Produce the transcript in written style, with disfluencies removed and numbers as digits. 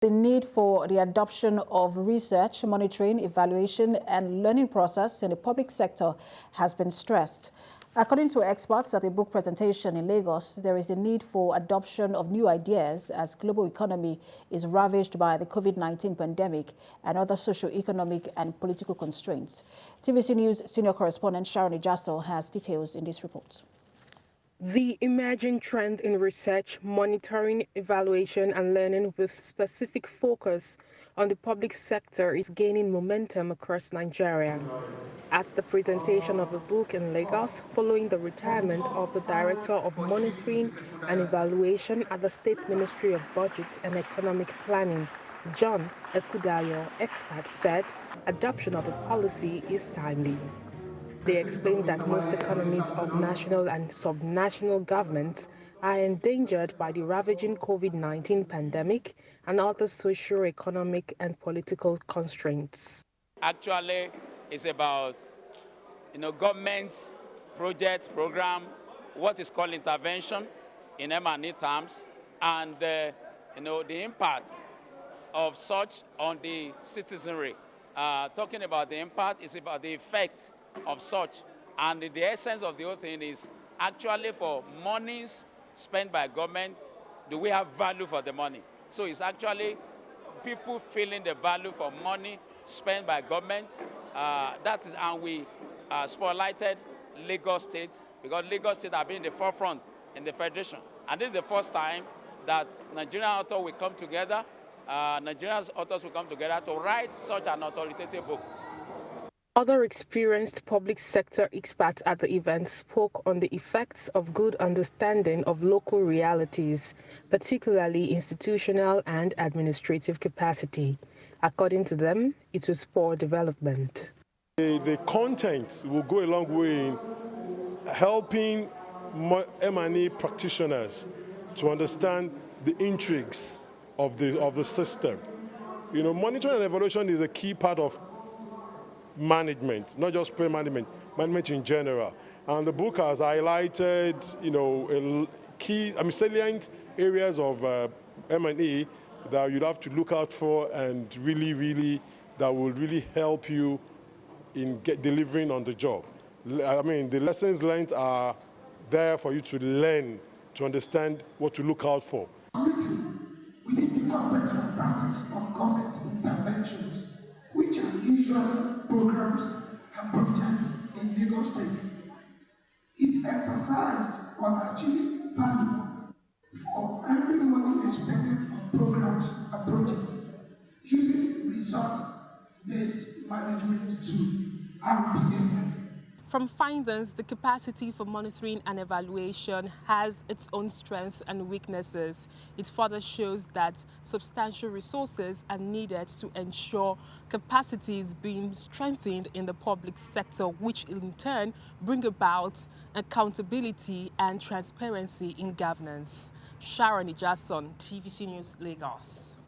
The need for the adoption of research, monitoring, evaluation, and learning process in the public sector has been stressed. According to experts at a book presentation in Lagos, there is a need for adoption of new ideas as global economy is ravaged by the COVID-19 pandemic and other socio-economic and political constraints. TVC News senior correspondent Sharon Ijaso has details in this report. The emerging trend in research, monitoring, evaluation and learning with specific focus on the public sector is gaining momentum across Nigeria. At the presentation of a book in Lagos following the retirement of the Director of Monitoring and Evaluation at the State Ministry of Budget and Economic Planning, John Ekudayo, experts said adoption of the policy is timely. They explained that most economies of national and subnational governments are endangered by the ravaging COVID-19 pandemic and other socio-economic and political constraints. Actually, it's about government's project, program, what is called intervention in M&E terms, and the impact of such on the citizenry. Talking about the impact is about the effect of such, and the essence of the whole thing is actually for monies spent by government, do we have value for the money? So it's actually people feeling the value for money spent by government. And we spotlighted Lagos State because Lagos State have been in the forefront in the federation, and this is the first time that Nigerian authors will come together. Nigerian authors will come together to write such an authoritative book. Other experienced public sector experts at the event spoke on the effects of good understanding of local realities, particularly institutional and administrative capacity. According to them, it was poor development. The content will go a long way in helping M&E practitioners to understand the intrigues of the system. Monitoring and evaluation is a key part of management, not just management in general. And the book has highlighted, salient areas of M&E that you'd have to look out for, and really that will really help you in delivering on the job. The lessons learned are there for you to learn, to understand what to look out for. Within the context and practice of government interventions, which are usually programs and projects in Lagos State, it emphasized on achieving value for every money expended on programs and projects, using result-based management to RPM. From findings, the capacity for monitoring and evaluation has its own strengths and weaknesses. It further shows that substantial resources are needed to ensure capacity is being strengthened in the public sector, which in turn bring about accountability and transparency in governance. Sharon Ijaso, TVC News, Lagos.